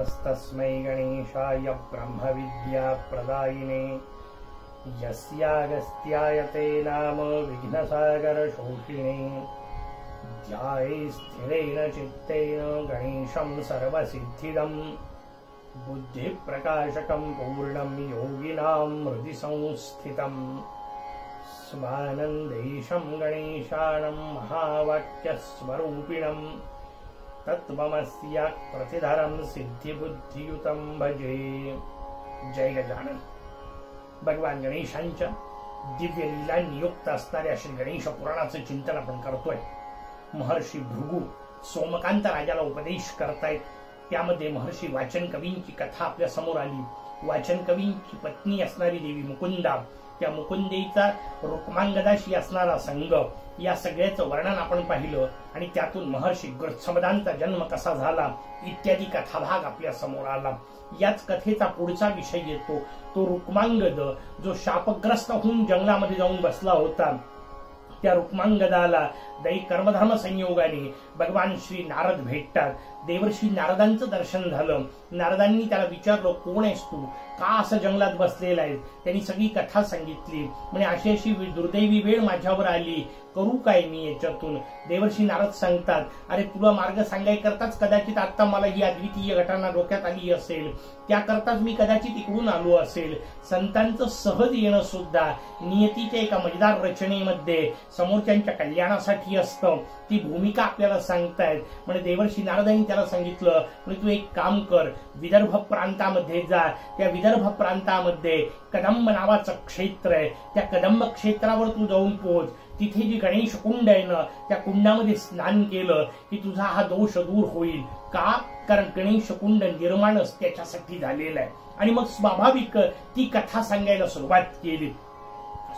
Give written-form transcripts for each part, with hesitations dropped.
नमस्तस्मै गणेशाय ब्रह्मविद्याप्रदायिने यस्यागस्त्याय ते नाम विघ्नसागरशोषिणे ध्याये स्थिरेण चित्तेन गणेशं सर्वसिद्धिदं बुद्धिप्रकाशकं पूर्णं योगिनां हृदि संस्थितं स्वानन्देशं गणेशानं महावाक्यस्वरूपिणं तत्त्वमस्य प्रतिधरं सिद्धिबुद्धियुतं भजे। जय गजानन। भगवान गणेशांच्या दिव्य लीलांनी युक्त असणाऱ्या श्री गणेश पुराणाचं चिंतन आपण करतोय। महर्षी भृगु सोमकांत राजाला उपदेश करतायत। त्यामध्ये महर्षी वाचन कवींची कथा आपल्या समोर आली। वाचन कवींची पत्नी असणारी देवी मुकुंदा, त्या मुकुंदेचा रुक्मांगदाशी असणारा संग, या सगळ्याचं वर्णन आपण पाहिलं आणि त्यातून महर्षी गृत्समदांचा जन्म कसा झाला इत्यादी कथाभाग आपल्या समोर आला। याच कथेचा पुढचा विषय येतो तो रुक्मांगद, जो शापग्रस्त होऊन जंगलामध्ये जाऊन बसला होता। त्या रुक्मांगदाला दै कर्मधर्म संयोगाने भगवान श्री नारद भेटतात। देवर्षी नारदांचं दर्शन झालं। नारदांनी त्याला विचारलं, कोण आहेस तू, का असं जंगलात बसलेला आहेस? त्यांनी सगळी कथा सांगितली। म्हणजे अशी अशी दुर्दैवी वेळ माझ्यावर आली, करू काय मी याच्यातून? देवर्षी नारद सांगतात, अरे तुला मार्ग सांगायकरताच कदाचित आता मला ही अद्वितीय घटना डोक्यात आली असेल, त्याकरताच मी कदाचित इकडून आलो असेल। संतांचं सहज येणं सुद्धा नियतीच्या एका मजेदार रचनेमध्ये समोरच्यांच्या कल्याणासाठी असतं। ती भूमिका आपल्याला सांगतायत। म्हणजे देवर्षी नारदांनी त्याला सांगितलं, म्हणजे तू एक काम कर, विदर्भ प्रांतामध्ये जा। त्या विदर्भ प्रांतामध्ये कदंब नावाचं क्षेत्र आहे, त्या कदंब क्षेत्रावर तू जाऊन पोहोच। तिथे जी गणेश कुंड आहे ना, त्या कुंडामध्ये स्नान केलं की तुझा हा दोष दूर होईल। का? कारण गणेश कुंड निर्माणच त्याच्यासाठी झालेलं आहे। आणि मग स्वाभाविक ती कथा सांगायला सुरुवात केली।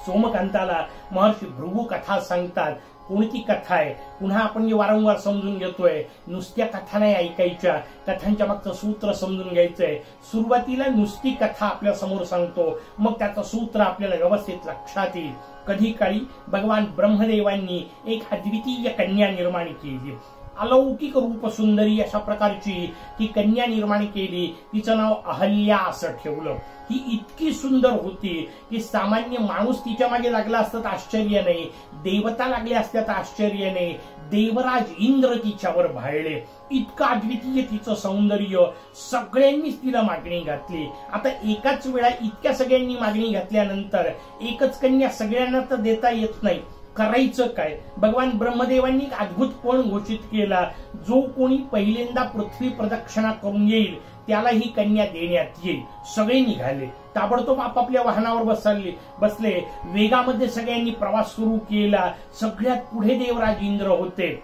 सोमकांताला महर्षी भृगु कथा सांगतात। कोणती कथा आहे? पुन्हा आपण जे वारंवार समजून घेतोय, नुसत्या कथा नाही ऐकायच्या, कथांच्या मागचं सूत्र समजून घ्यायचंय। सुरुवातीला नुसती कथा आपल्या समोर सांगतो, मग त्याचं सूत्र आपल्याला व्यवस्थित लक्षात येईल। कधी काळी भगवान ब्रह्मदेवांनी एक अद्वितीय कन्या निर्माण केली। अलौकिक रूप सुंदरी अशा प्रकारची ती कन्या निर्माण केली। तिचं नाव अहल्या असं ठेवलं। ही इतकी सुंदर होती की सामान्य माणूस तिच्या मागे लागला असता तर आश्चर्य नाही, देवता लागल्या असत्या तर आश्चर्य नाही, देवराज इंद्र तिच्यावर भाळले। इतकं अद्वितीय तिचं सौंदर्य, सगळ्यांनीच तिला मागणी घातली। आता एकाच वेळा इतक्या सगळ्यांनी मागणी घातल्यानंतर एकच कन्या सगळ्यांना तर देता येत नाही, करायचं काय? भगवान ब्रह्मदेवांनी एक अद्भुत पण घोषित केला, जो कोणी पहिल्यांदा पृथ्वी प्रदक्षिणा करून येईल त्याला ही कन्या देण्यात येईल। सगळे निघाले, ताबडतोब आपापल्या वाहनावर बसले। वेगामध्ये सगळ्यांनी प्रवास सुरू केला। सगळ्यात पुढे देवराज इंद्र होते।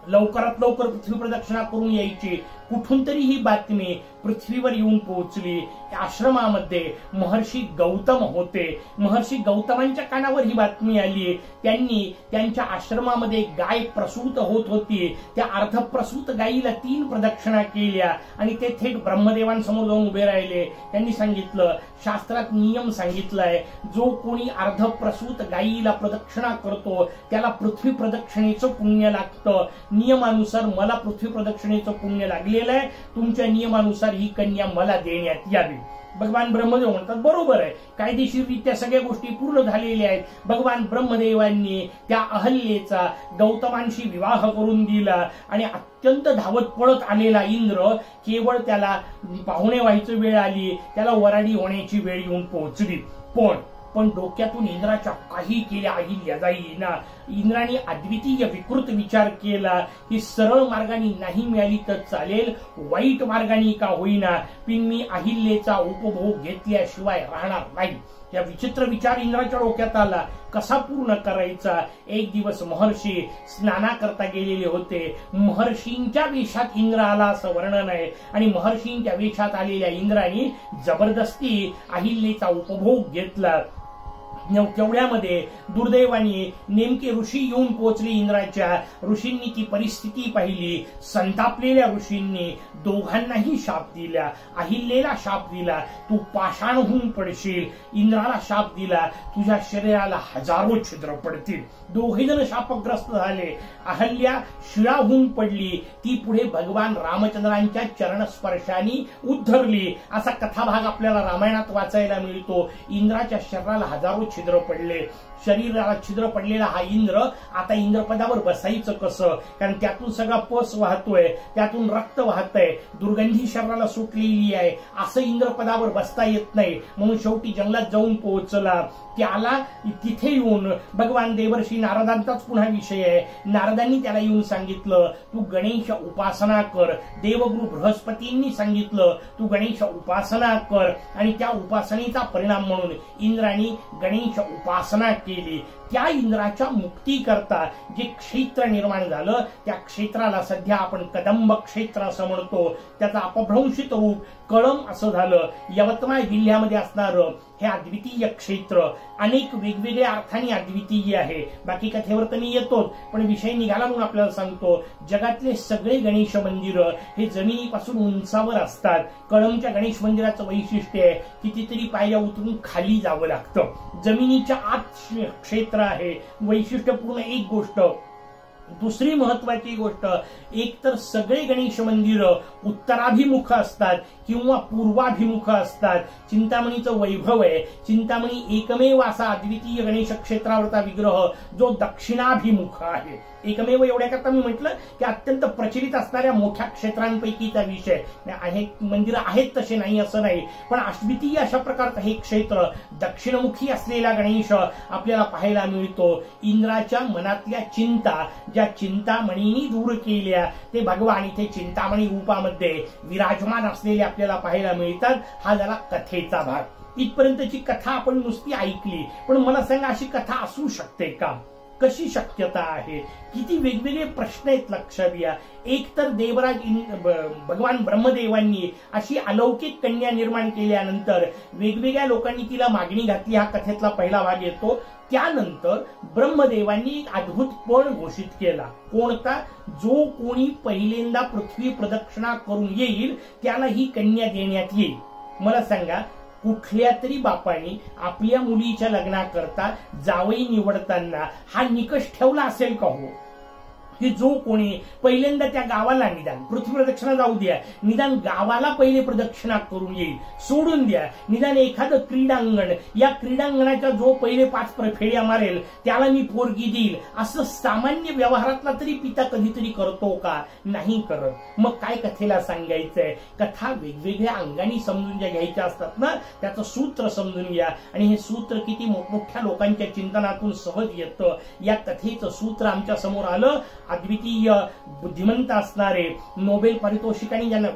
लवकरात लवकर पृथ्वी प्रदक्षिणा करून यायची। कुठून तरी ही बातमी पृथ्वीवर येऊन पोहोचली। आश्रमामध्ये महर्षी गौतम होते। महर्षी गौतमांच्या कानावर ही बातमी आली। त्यांनी त्यांच्या आश्रमामध्ये गाय प्रसूत होत होती, त्या अर्धप्रसूत गायीला 3 प्रदक्षिणा केल्या आणि ते थेट ब्रह्मदेवांसमोर जाऊन उभे राहिले। त्यांनी सांगितलं, शास्त्रात नियम सांगितलाय, जो कोणी अर्धप्रसूत गायीला प्रदक्षिणा करतो त्याला पृथ्वी प्रदक्षिणेचं पुण्य लागतं। नियमानुसार मला पृथ्वी प्रदक्षिणेचं पुण्य लागलेलं आहे, तुमच्या नियमानुसार ही कन्या मला देण्यात यावी। भगवान ब्रह्मदेव म्हणतात, बरोबर आहे, कायदेशीररित्या सगळ्या गोष्टी पूर्ण झालेल्या आहेत। भगवान ब्रह्मदेवांनी त्या अहल्येचा गौतमांशी विवाह करून दिला आणि अत्यंत धावत पळत आलेला इंद्र केवळ त्याला पाहुणे व्हायची वेळ आली, त्याला वराडी होण्याची वेळ येऊन पोहोचली। पण डोक्यातून इंद्राच्या काही केल्या अहिल्याबाईंना इंद्राने अद्वितीय विकृत विचार केला की सरळ मार्गाने नाही मिळाली तर चालेल, वाईट मार्गाने का होईना, पण मी अहिल्याचा उपभोग घेतल्याशिवाय राहणार नाही। या विचित्र विचार इंद्राच्या डोक्यात आला। कसा पूर्ण करायचा? एक दिवस महर्षी स्नानाकरता गेलेले होते। महर्षींच्या वेशात इंद्र आला असं वर्णन आहे आणि महर्षींच्या वेशात आलेल्या इंद्राने जबरदस्ती अहिल्याचा उपभोग घेतला। केवढ्यामध्ये दुर्दैवाने नेमके ऋषी येऊन पोहोचले इंद्राच्या। ऋषींनी ती परिस्थिती पाहिली। संतापलेल्या ऋषींनी दोघांनाही शाप दिला. अहिल्येला शाप दिला, तू पाषाण होऊन पडशील. इंद्राला शाप दिला, तुझ्या शरीराला हजारो छिद्र पडतील. दोघे जण शापग्रस्त झाले. अहल्या शिळा होऊन पडली, ती पुढे भगवान रामचंद्रांच्या चरणस्पर्शाने उद्धरली. असा कथाभाग आपल्याला रामायणात वाचायला मिळतो. इंद्राच्या शरीराला हजारो छिद्र पडले. शरीराला छिद्र पडलेला हा इंद्र आता इंद्रपदावर बसायचं कसं? कारण त्यातून सगळा पस वाहतोय, त्यातून रक्त वाहतंय, दुर्गंधी शरीराला सुटलेली आहे. असं इंद्रपदावर बसता येत नाही. म्हणून शेवटी जंगलात जाऊन पोहोचला. त्याला तिथे येऊन भगवान देवर्षी नारदांचाच पुन्हा विषय आहे. नारदांनी त्याला येऊन सांगितलं, तू गणेश उपासना कर. देवगुरु बृहस्पतींनी सांगितलं, तू गणेश उपासना कर. आणि त्या उपासनेचा परिणाम म्हणून इंद्राने गणेश उपासना केली. त्या इंद्राच्या मुक्तीकरता जे क्षेत्र निर्माण झालं, त्या क्षेत्राला सध्या आपण कदंब क्षेत्र असं म्हणतो. त्याचं अपभ्रंशित रूप कळम असं झालं. यवतमाळ जिल्ह्यामध्ये असणारं हे अद्वितीय क्षेत्र अनेक वेगवेगळ्या अर्थाने अद्वितीय आहे. बाकी कथेवर तर मी येतोच, पण विषय निघाला म्हणून आपल्याला सांगतो. जगातले सगळे गणेश मंदिर हे जमिनीपासून उंचावर असतात. कळमच्या गणेश मंदिराचं वैशिष्ट्य आहे, कितीतरी पायऱ्या उतरून खाली जावं लागतं. जमिनीच्या आत क्षेत्र आहे. वैशिष्ट्यपूर्ण एक गोष्ट. दुसरी महत्वाची गोष्ट, एक तर सगळे गणेश मंदिर उत्तराभिमुख असतात किंवा पूर्वाभिमुख असतात. चिंतामणीचं वैभव आहे. चिंतामणी एकमेव असा अद्वितीय गणेश क्षेत्रावरचा विग्रह जो दक्षिणाभिमुख आहे. एकमेव एवढ्याकरता मी म्हटलं की अत्यंत प्रचलित असणाऱ्या मोठ्या क्षेत्रांपैकीचा विषय आहे. मंदिरं आहेत तसे नाही असं नाही, पण अद्वितीय अशा प्रकारचं हे क्षेत्र दक्षिणमुखी असलेला गणेश आपल्याला पाहायला मिळतो. इंद्राच्या मनातल्या चिंता ज्या चिंतामणींनी दूर केल्या ते भगवान इथे चिंतामणी रूपामध्ये विराजमान असलेले आपल्याला पाहायला मिळतात. हा झाला कथेचा भाग. इथपर्यंतची कथा आपण नुसती ऐकली, पण मला सांगा, अशी कथा असू शकते का? कशी शक्यता आहे? किती वेगवेगळे प्रश्न आहेत लक्षात घ्या. एक तर देवराज भगवान ब्रह्मदेवांनी अशी अलौकिक कन्या निर्माण केल्यानंतर वेगवेगळ्या लोकांनी तिला मागणी घातली. हा कथेतला पहिला भाग येतो. त्यानंतर ब्रह्मदेवांनी एक अद्भुत पण घोषित केला. कोणता? जो कोणी पहिल्यांदा पृथ्वी प्रदक्षिणा करून येईल त्याला ही कन्या देण्यात येईल. मला सांगा, कुठल्या तरी बापाने आपल्या मुलीच्या लग्नाकरता जावई निवडताना हा निकष ठेवला असेल का हो? की जो कोणी पहिल्यांदा त्या गावाला, निदान पृथ्वी प्रदक्षिणा जाऊ द्या, निदान गावाला पहिले प्रदक्षिणा करून येईल. सोडून द्या, निदान एखादं क्रीडांगण, या क्रीडांगणाच्या जो पहिले 5 फेऱ्या मारेल त्याला मी पोरगी देईल, असं सामान्य व्यवहारातला तरी पिता कधीतरी करतो का? नाही करत. मग काय कथेला सांगायचंय? कथा वेगवेगळ्या अंगाने समजून ज्या घ्यायच्या असतात ना, त्याचं सूत्र समजून घ्या. आणि हे सूत्र किती मोठमोठ्या लोकांच्या चिंतनातून सहज येतं. या कथेचं सूत्र आमच्या समोर आलं. अद्वितीय बुद्धिमंत असणारे, नोबेल पारितोषिकांनी ज्यांना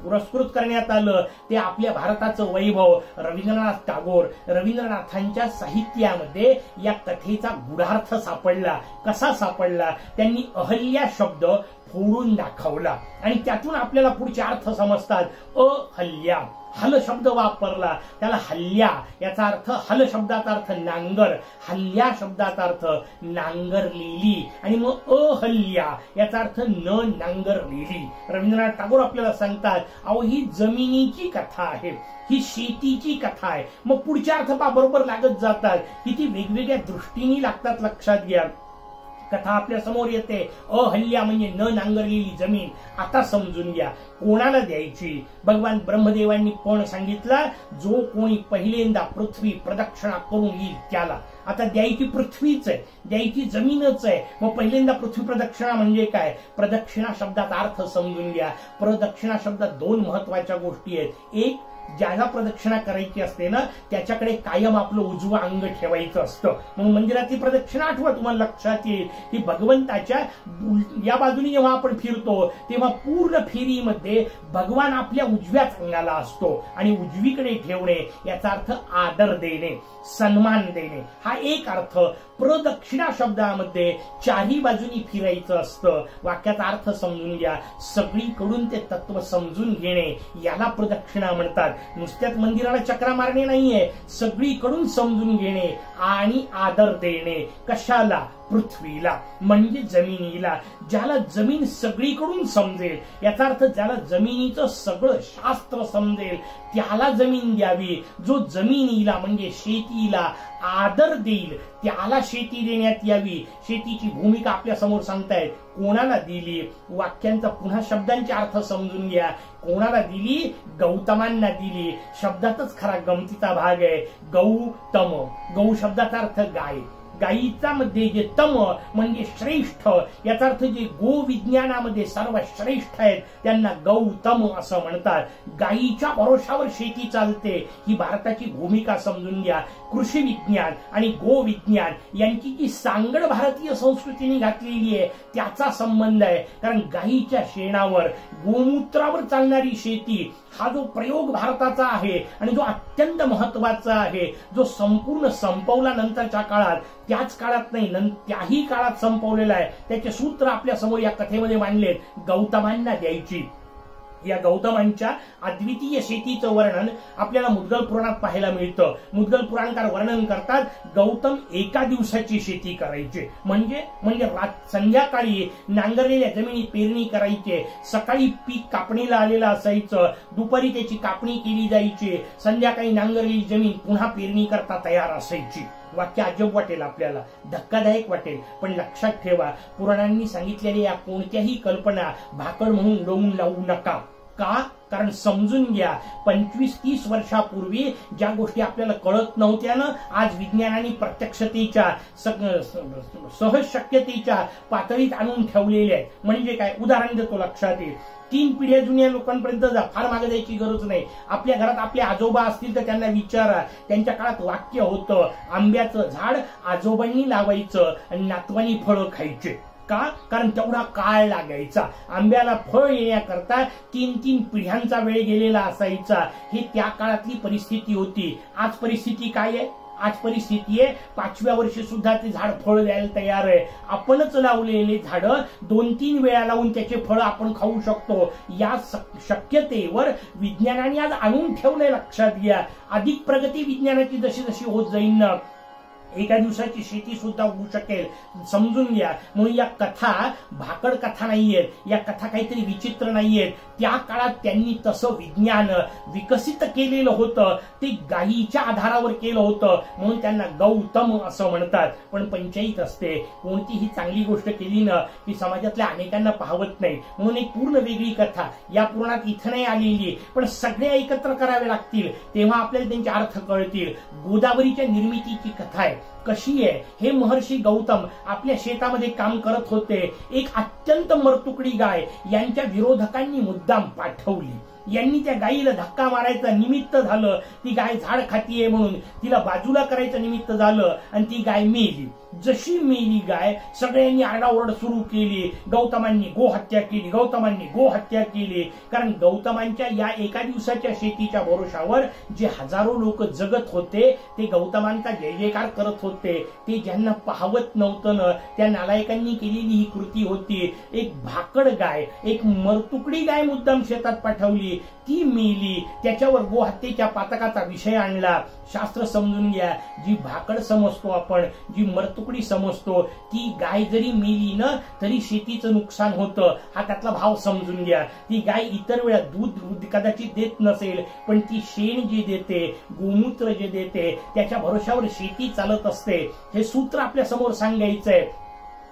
पुरस्कृत करण्यात आलं, ते आपल्या भारताचं वैभव रवींद्रनाथ टागोर. रवींद्रनाथांच्या साहित्यामध्ये या कथेचा गूढार्थ सापडला. कसा सापडला? त्यांनी अहल्या शब्द फोडून दाखवला आणि त्यातून आपल्याला पुढचे अर्थ समजतात. अहल्या, हल शब्द वापरला, त्याला हल्ल्या याचा अर्थ, हल शब्दाचा अर्थ नांगर, हल्ल्या शब्दाचा अर्थ नांगरलेली, आणि मग अहल्या याचा अर्थ न नांगरलेली. रवींद्रनाथ टागोर आपल्याला सांगतात, अहो ही जमिनीची कथा आहे, ही शेतीची कथा आहे. मग पुढचे अर्थ बरोबर लागत जातात. किती वेगवेगळ्या दृष्टीने लागतात लक्षात घ्या. कथा आपल्या समोर येते. अहल्या म्हणजे न नांगरलेली जमीन. आता समजून घ्या, कोणाला द्यायची? भगवान ब्रह्मदेवांनी पण सांगितला, जो कोणी पहिल्यांदा पृथ्वी प्रदक्षिणा करून येईल त्याला. आता द्यायची पृथ्वीच आहे, द्यायची जमीनच आहे. मग पहिल्यांदा पृथ्वी प्रदक्षिणा म्हणजे काय? प्रदक्षिणा शब्दाचा अर्थ समजून घ्या. प्रदक्षिणा शब्दात 2 महत्वाच्या गोष्टी आहेत. एक, ज्याला प्रदक्षिणा करायची असते ना त्याच्याकडे कायम आपलं उजवं अंग ठेवायचं असतं. म्हणून मंदिरातली प्रदक्षिणा आठवा, तुम्हाला लक्षात येईल की भगवंताच्या या बाजूने जेव्हा आपण फिरतो तेव्हा पूर्ण फेरीमध्ये भगवान आपल्या उजव्याच अंगाला असतो. आणि उजवीकडे ठेवणे याचा अर्थ आदर देणे, सन्मान देणे, हा एक अर्थ. प्रदक्षिणा शब्दामध्ये 4ही बाजूनी फिरायचं असतं. वाक्याचा अर्थ समजून घ्या. सगळीकडून ते तत्व समजून घेणे याला प्रदक्षिणा म्हणतात. नुसत्याच मंदिराला चक्रा मारणे नाहीये, सगळीकडून समजून घेणे आणि आदर देणे. कशाला? पृथ्वीला म्हणजे जमिनीला, ज्याला जमीन सगळीकडून समजेल, याचा अर्थ ज्याला जमिनीचं सगळं शास्त्र समजेल त्याला जमीन द्यावी. जो जमिनीला म्हणजे शेतीला आदर देईल त्याला शेती देण्यात यावी. शेतीची भूमिका आपल्या समोर सांगतायत. कोणाला दिली? वाक्यांचा पुन्हा शब्दांचे अर्थ समजून घ्या. कोणाला दिली? गौतमांना दिली. शब्दातच खरा गमतीचा भाग आहे. गौतम, गौ शब्दाचा अर्थ गाय, गायीचा मध्ये जे तम म्हणजे श्रेष्ठ, याचा अर्थ जे गो विज्ञानामध्ये सर्व श्रेष्ठ आहेत त्यांना गौतम असं म्हणतात. गायीच्या भरोशावर शेती चालते ही भारताची भूमिका समजून घ्या. कृषी विज्ञान आणि गो विज्ञान यांची जी सांगड भारतीय संस्कृतीने घातलेली आहे त्याचा संबंध आहे. कारण गायीच्या शेणावर, गोमूत्रावर चालणारी शेती हा जो प्रयोग भारताचा आहे आणि जो अत्यंत महत्वाचा आहे, जो संपूर्ण संपवला नंतरच्या काळात, त्याच काळात नाही त्याही काळात संपवलेला आहे. त्याचे सूत्र आपल्या समोर या कथेमध्ये मांडलेत. गौतमांना द्यायची. या गौतमांच्या अद्वितीय शेतीचं वर्णन आपल्याला मुद्गल पुराणात पाहायला मिळतं. मुद्गल पुराणकार वर्णन करतात गौतम एका दिवसाची शेती करायचे. म्हणजे संध्याकाळी नांगरलेल्या जमिनीत पेरणी करायचे, सकाळी पीक कापणीला आलेलं असायचं, दुपारी त्याची कापणी केली जायची, संध्याकाळी नांगरलेली जमीन पुन्हा पेरणी करता तयार असायची. वाक्य अजब वाटेल आपल्याला, धक्कादायक वाटेल, पण लक्षात ठेवा पुराणांनी सांगितलेल्या या कोणत्याही कल्पना भाकड म्हणून उडवून लावू नका. का? कारण समजून घ्या 25-30 वर्षापूर्वी ज्या गोष्टी आपल्याला कळत नव्हत्या ना, आज विज्ञानाने प्रत्यक्षतेच्या सहज शक्यतेच्या पातळीत आणून ठेवलेल्या आहेत. म्हणजे काय? उदाहरण देतो, लक्षात येईल. 3 पिढ्या जुन्या लोकांपर्यंत जा, फार मागे जायची गरज नाही. आपल्या घरात आपले आजोबा असतील तर त्यांना विचारा. त्यांच्या काळात वाक्य होतं, आंब्याचं झाड आजोबांनी लावायचं आणि नातवानी फळं खायचे. का? कारण तेवढा काळ लागायचा. आंब्याला फळ येण्याकरता 3 पिढ्यांचा वेळ गेलेला असायचा. ही त्या काळातली परिस्थिती होती. आज परिस्थिती काय आहे? आज परिस्थिती आहे 5व्या वर्षी सुद्धा ते झाड फळ द्यायला तयार आहे. आपणच लावलेले झाड 2-3 वेळा लावून त्याचे फळ आपण खाऊ शकतो. या शक्यतेवर विज्ञानाने आज आणून ठेवलंय. लक्षात घ्या. अधिक प्रगती विज्ञानाची जशी जशी होत जाईल ना, एका दिवसाची शेती सुद्धा होऊ शकेल. समजून घ्या. म्हणून या कथा भाकड कथा नाहीयेत, या कथा काहीतरी विचित्र नाहीयेत. त्या काळात त्यांनी तसं विज्ञान विकसित केलेलं होतं, ते गायीच्या आधारावर केलं होतं, म्हणून त्यांना गौतम असं म्हणतात. पण पंचायत असते, कोणतीही चांगली गोष्ट केली ना की समाजातल्या अनेकांना पाहवत नाही, म्हणून एक पूर्ण वेगळी कथा या पुराणात इथं नाही आलेली. पण सगळे एकत्र करावे लागतील तेव्हा आपल्याला त्यांचे अर्थ कळतील. गोदावरीच्या निर्मितीची कथा आहे. कशी आहे? हे महर्षी गौतम आपल्या शेतामध्ये काम करत होते. एक अत्यंत मरतुकडी गाय यांच्या विरोधकांनी मुद्दाम पाठवली. यांनी त्या गायीला धक्का मारायचं निमित्त झालं. ती गाय झाड खातीये म्हणून तिला बाजूला करायचं निमित्त झालं आणि ती गाय मेली. जशी मेली गाय, सगळ्यांनी आरडाओरड सुरू केली. गौतमांनी गोहत्या केली, गौतमांनी गोहत्या केली. कारण गौतमांच्या या एका दिवसाच्या शेतीच्या भरोशावर जे हजारो लोक जगत होते ते गौतमांचा जय जयकार करत होते. ते ज्यांना पाहवत नव्हतं ना, त्या नालायकांनी केलेली ही कृती होती. एक भाकड गाय, एक मरतुकडी गाय मुद्दाम शेतात पाठवली, ती मेली. त्याच्यावर गोहत्येच्या पातकाचा विषय आणला. शास्त्र समजून घ्या. जी भाकड समजतो आपण, जी मरतुकडी समजतो, ती गाय जरी मेली ना तरी शेतीचं नुकसान होतं. हा त्यातला भाव समजून घ्या. ती गाय इतर वेळा दूध कदाचित देत नसेल, पण ती शेण जे देते, गोमूत्र जे देते, त्याच्या भरोशावर शेती चालत असते. हे सूत्र आपल्या समोर सांगायचंय.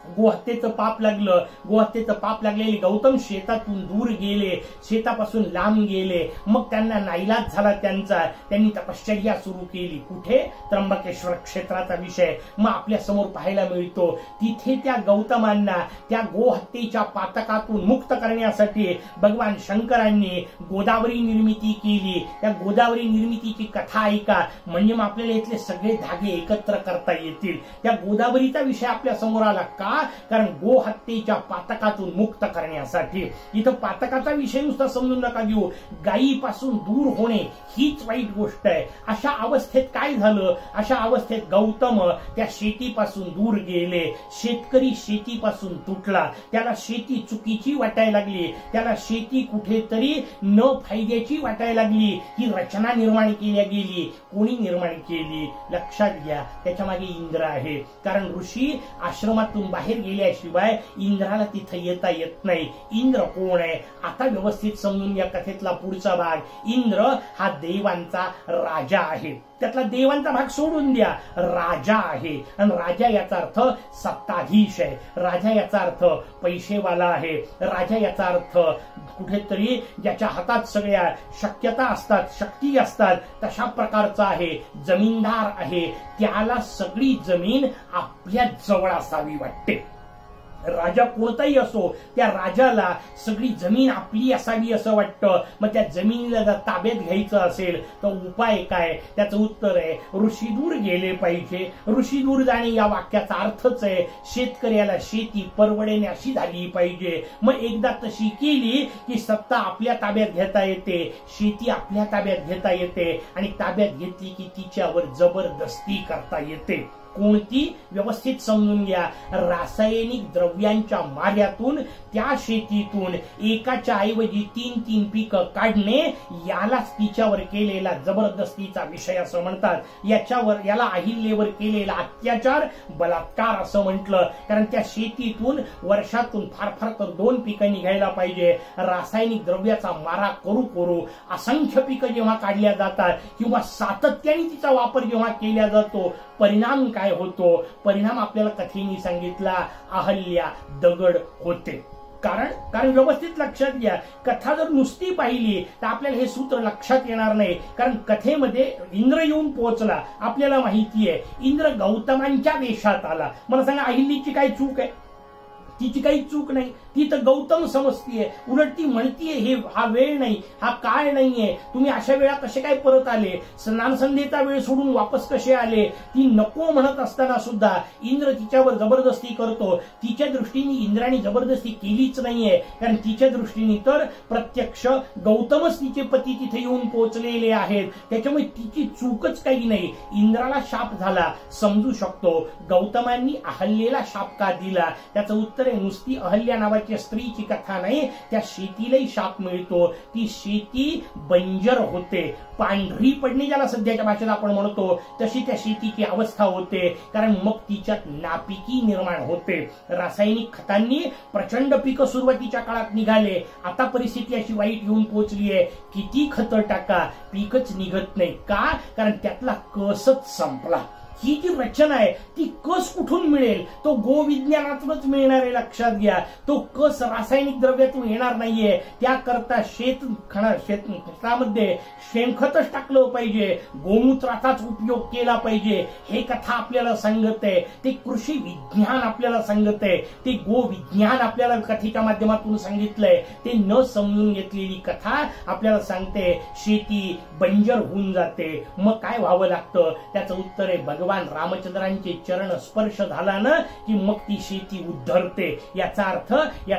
गोहत्येचं पाप लागलं. गोहत्येचं पाप लागलेले गौतम शेतातून दूर गेले, शेतापासून लांब गेले. मग त्यांना नाईलाज झाला त्यांचा. त्यांनी तपश्चर्या सुरू केली. कुठे? त्र्यंबकेश्वर क्षेत्राचा विषय मग आपल्या समोर पाहायला मिळतो. तिथे त्या गौतमांना त्या गोहत्येच्या पातकातून मुक्त करण्यासाठी भगवान शंकरांनी गोदावरी निर्मिती केली. त्या गोदावरी निर्मितीची कथा ऐका, म्हणजे मग आपल्याला इथले सगळे धागे एकत्र करता येतील. त्या गोदावरीचा विषय आपल्या समोर आला. का? का? कारण गोहत्येच्या पातकातून मुक्त करण्यासाठी. इथं पातकाचा विषय नुसता समजून नका घेऊ, गायीपासून दूर होणे हीच वाईट गोष्ट आहे. अशा अवस्थेत काय झालं? अशा अवस्थेत गौतम त्या शेतीपासून दूर गेले. शेतकरी शेतीपासून तुटला, त्याला शेती चुकीची वाटायला लागली, त्याला शेती कुठेतरी न फायद्याची वाटायला लागली. ही रचना निर्माण केली गेली. कोणी निर्माण केली? लक्षात घ्या, त्याच्या मागे इंद्र आहे. कारण ऋषी आश्रमातून बाहेर गेल्याशिवाय इंद्राला तिथं येता येत नाही. इंद्र कोण आहे? आता व्यवस्थित समजून घ्या कथेतला पुढचा भाग. इंद्र हा देवांचा राजा आहे. त्यातला देवांचा भाग सोडून द्या, राजा आहे. आणि राजा याचा अर्थ सत्ताधीश आहे. राजा याचा अर्थ पैसेवाला आहे. राजा याचा अर्थ कुठेतरी ज्याच्या हातात सगळ्या शक्यता असतात, शक्ती असतात, तशा प्रकारचा आहे. जमीनदार आहे. त्याला सगळी जमीन आपल्या जवळ असावी वाटते. राजा कोणताही असो, त्या राजाला सगळी जमीन आपली असावी असं वाटतं. मग त्या जमिनीला जर ताब्यात घ्यायचं असेल तर उपाय काय? त्याचं उत्तर आहे ऋषी दूर गेले पाहिजे. ऋषी दूर जाणे या वाक्याचा अर्थच आहे शेतकऱ्याला शेती परवडेने अशी झाली पाहिजे. मग एकदा तशी केली की सत्ता आपल्या ताब्यात घेता येते, शेती आपल्या ताब्यात घेता येते, आणि ताब्यात घेतली की तिच्यावर जबरदस्ती करता येते. कोणती? व्यवस्थित समजून घ्या. रासायनिक द्रव्यांच्या माऱ्यातून त्या शेतीतून एकाच्या ऐवजी 3-3 पिकं काढणे, यालाच तिच्यावर केलेला जबरदस्तीचा विषय असं म्हणतात. याला अहिल्यावर केलेला अत्याचार बलात्कार असं म्हटलं. कारण त्या शेतीतून वर्षातून फार फार तर 2 पिकं निघायला पाहिजे. रासायनिक द्रव्याचा मारा करू करू असंख्य पिकं जेव्हा काढल्या जातात किंवा सातत्याने तिचा वापर जेव्हा केला जातो, परिणाम काय होतो? परिणाम आपल्याला कथेने सांगितला, अहल्या दगड होते. कारण व्यवस्थित लक्षात घ्या, कथा जर नुसती पाहिली तर आपल्याला हे सूत्र लक्षात येणार नाही. कारण कथेमध्ये इंद्र येऊन पोहोचला, आपल्याला माहिती आहे. इंद्र गौतमांच्या वेशात आला. मला सांगा, अहिल्याची काय चूक आहे? तिची काही चूक नाही. ती तर गौतम समजतीये. उलट ती म्हणतीये हा वेळ नाही, हा काळ नाहीये, तुम्ही अशा वेळा कसे काय परत आले, स्नान संध्येचा वेळ सोडून वापस कसे आले? ती नको म्हणत असताना सुद्धा इंद्र तिच्यावर जबरदस्ती करतो. तिच्या दृष्टीने इंद्राने जबरदस्ती केलीच नाहीये. कारण तिच्या दृष्टीने तर प्रत्यक्ष गौतमच तिचे पती तिथे येऊन पोहोचलेले आहेत. त्याच्यामुळे तिची चूकच काही नाही. इंद्राला शाप झाला समजू शकतो. गौतमांनी अहल्येला शाप का दिला? त्याचं उत्तर आहे, नुसती अहल्या नावाच्या स्त्रीची कथा नाही, त्या शेतीलाही शाप मिळतो. ती शेती बंजर होते, पांढरी पडणे ज्याला सध्याच्या भाषेत आपण म्हणतो, तशी त्या शेतीची अवस्था होते. कारण मग तिच्यात नापिकी निर्माण होते. रासायनिक खतांनी प्रचंड पिकं सुरुवातीच्या काळात निघाले. आता परिस्थिती अशी वाईट येऊन पोहोचली आहे, किती खतं टाका पीकच निघत नाही. का? कारण त्यातला कसच संपला. ही जी रचना आहे ती कस कुठून मिळेल? तो गोविज्ञानातूनच मिळणार आहे. लक्षात घ्या, तो कस रासायनिक द्रव्यातून येणार नाहीये. त्याकरता शेतामध्ये शेणखतच टाकलं पाहिजे, गोमूत्राचाच उपयोग केला पाहिजे. हे कथा आपल्याला सांगत आहे. ते कृषी विज्ञान आपल्याला सांगत आहे. ते गोविज्ञान आपल्याला कथेच्या माध्यमातून सांगितलंय. ते न समजून घेतलेली कथा आपल्याला सांगते शेती बंजर होऊन जाते. मग काय व्हावं लागतं? त्याचं उत्तर आहे, भगवान रामचंद्रांचे चरण स्पर्श झाला ना की मग ती शेती उद्धरते. याचा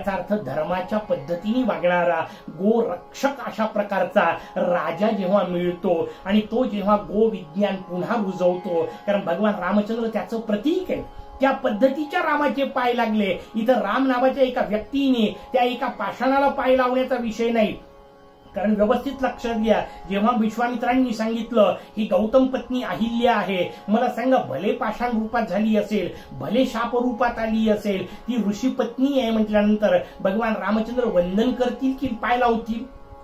अर्थ धर्माच्या पद्धतीने वागणारा गोरक्षक अशा प्रकारचा राजा जेव्हा मिळतो आणि तो जेव्हा गोविज्ञान पुन्हा रुजवतो, कारण भगवान रामचंद्र त्याचं प्रतीक आहे. त्या पद्धतीच्या रामाचे पाय लागले. इथं राम नावाच्या एका व्यक्तीने त्या एका पाषाणाला पाय लावण्याचा विषय नाही. कारण व्यवस्थित लक्षात घ्या, जेव्हा विश्वामित्रांनी सांगितलं ही गौतम पत्नी अहिल्या आहे, मला सांगा, भले पाषाण रूपात झाली असेल, भले शाप रूपात आली असेल, ती ऋषी पत्नी आहे म्हटल्यानंतर भगवान रामचंद्र वंदन करतील की पाय लावतील?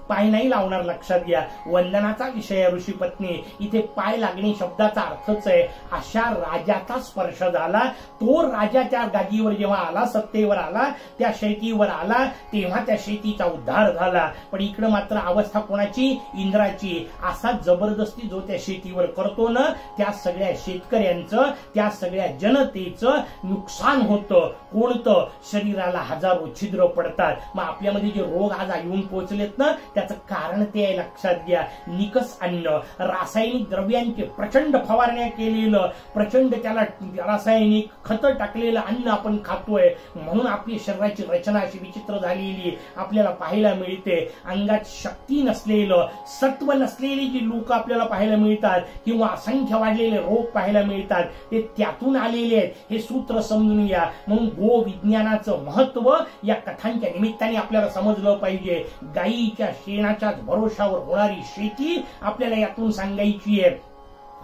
पाय नाही लावणार. लक्षात घ्या, वंदनाचा विषय आहे ऋषी पत्नी. इथे पाय लागणे शब्दाचा अर्थच आहे अशा राजाचा स्पर्श झाला. तो राजा त्या गादीवर जेव्हा आला, सत्तेवर आला, त्या शेतीवर आला, तेव्हा त्या शेतीचा उद्धार झाला. पण इकडं मात्र अवस्था कोणाची? इंद्राची. असा जबरदस्ती जो त्या शेतीवर करतो ना, त्या सगळ्या शेतकऱ्यांचं, त्या सगळ्या जनतेचं नुकसान होतं. कोणतं? शरीराला हजारो छिद्र पडतात. मग आपल्यामध्ये जे रोग आज येऊन पोहोचलेत ना, त्याचं कारण ते आहे, लक्षात घ्या. निकस अन्न, रासायनिक द्रव्यांचे प्रचंड फवारण्या केलेलं, प्रचंड त्याला रासायनिक खतं टाकलेलं अन्न आपण खातोय, म्हणून आपली शरीराची रचना अशी विचित्र झालेली आपल्याला पाहायला मिळते. अंगात शक्ती नसलेलं, सत्व नसलेली जी लोक आपल्याला पाहायला मिळतात किंवा असंख्य वाढलेले रोग पाहायला मिळतात, ते त्यातून आलेले आहेत. हे सूत्र समजून घ्या. म्हणून गो विज्ञानाचं महत्व या कथांच्या निमित्ताने आपल्याला समजलं पाहिजे. गायीच्या शेणाच्याच भरोशावर होणारी शेती आपल्याला यातून सांगायची आहे.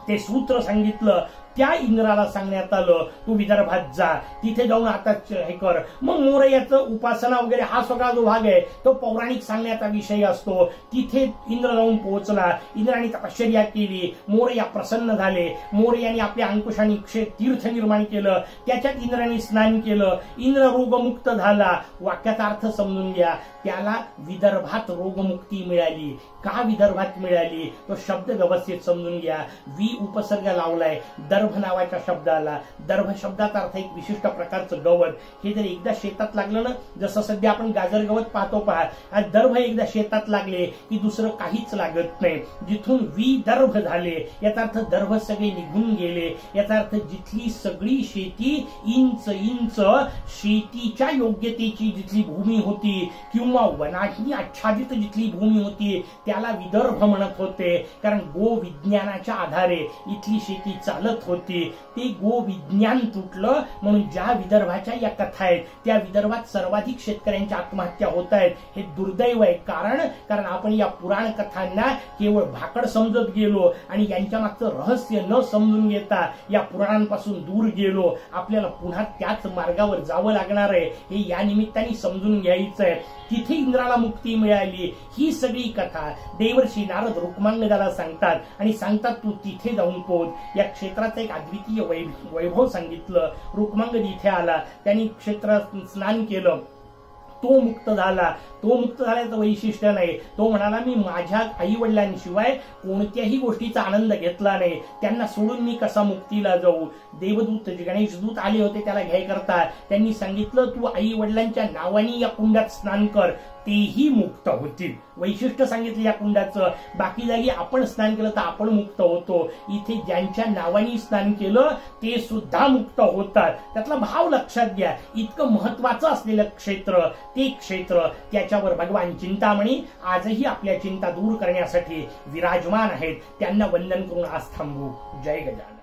ते सूत्र सांगितलं. त्या इंद्राला सांगण्यात आलं तू विदर्भात जा, तिथे जाऊन आता हे कर. मग मोरयाचं उपासना वगैरे हा सगळा जो भाग आहे तो पौराणिक सांगण्याचा विषय असतो. तिथे इंद्र जाऊन पोहोचला, इंद्राने तपश्चर्या केली, मोरया प्रसन्न झाले. मोरयाने आपल्या अंकुशाने तीर्थ निर्माण केलं, त्याच्यात इंद्राने स्नान केलं, इंद्र रोगमुक्त झाला. वाक्याचा अर्थ समजून घ्या. त्याला विदर्भात रोगमुक्ती मिळाली. का विदर्भात मिळाली तो शब्द व्यवस्थित समजून घ्या. वि उपसर्ग लावलाय दर्भ नावाच्या शब्दाला. दर्भ शब्दाचा अर्थ एक विशिष्ट प्रकारचं गवत. हे जर एकदा शेतात लागलं ना, जसं सध्या आपण गाजर गवत पाहतो पहा, दर्भ एकदा शेतात लागले की दुसरं काहीच लागत नाही. जिथून विदर्भ झाले याचा अर्थ दर्भ सगळे निघून गेले. याचा अर्थ जिथली सगळी शेती इंच इंच शेतीच्या योग्यतेची जिथली भूमी होती किंवा वनाची आच्छादित जिथली भूमी होती त्याला विदर्भ म्हणत होते. कारण गो विज्ञानाच्या आधारे इथली शेती चालत होती. ते गो विज्ञान तुटलं म्हणून ज्या विदर्भाच्या या कथा आहेत त्या विदर्भात सर्वाधिक शेतकऱ्यांच्या आत्महत्या होत आहेत. हे दुर्दैव आहे. कारण आपण या पुराण कथांना केवळ भाकड समजत गेलो आणि यांच्या मागचं रहस्य न समजून घेता या पुराणांपासून दूर गेलो. आपल्याला पुन्हा त्याच मार्गावर जावं लागणार आहे हे या निमित्ताने समजून घ्यायचं आहे. तिथे इंद्राला मुक्ती मिळाली. ही सगळी कथा देवर्षी नारद रुक्मांगदाला सांगतात आणि सांगतात तू तिथे जाऊन पोहोच. या क्षेत्राचं एक अद्वितीय वैभव सांगितलं. रुक्मांगद इथे आला, त्यांनी क्षेत्रात स्नान केलं, तो मुक्त झाला. तो मुक्त झाल्याचं वैशिष्ट्य नाही. तो म्हणाला मी माझ्या आई वडिलांशिवाय कोणत्याही गोष्टीचा आनंद घेतला नाही, त्यांना सोडून मी कसा मुक्तीला जाऊ. देवदूत गणेश दूत आले होते त्याला घ्यायकरता. त्यांनी सांगितलं तू आई वडिलांच्या नावाने या कुंडात स्नान कर, तेही मुक्त होतील. वैशिष्ट्य सांगितलं या कुंडाचं. बाकी जागी आपण स्नान केलं तर आपण मुक्त होतो, इथे ज्यांच्या नावाने स्नान केलं ते सुद्धा मुक्त होतात. त्यातला भाव लक्षात घ्या. इतकं महत्वाचं असलेलं क्षेत्र, ते क्षेत्र, त्याच्यावर भगवान चिंतामणी आजही आपल्या चिंता दूर करण्यासाठी विराजमान आहेत. त्यांना वंदन करून आज थांबू. जय गजानन.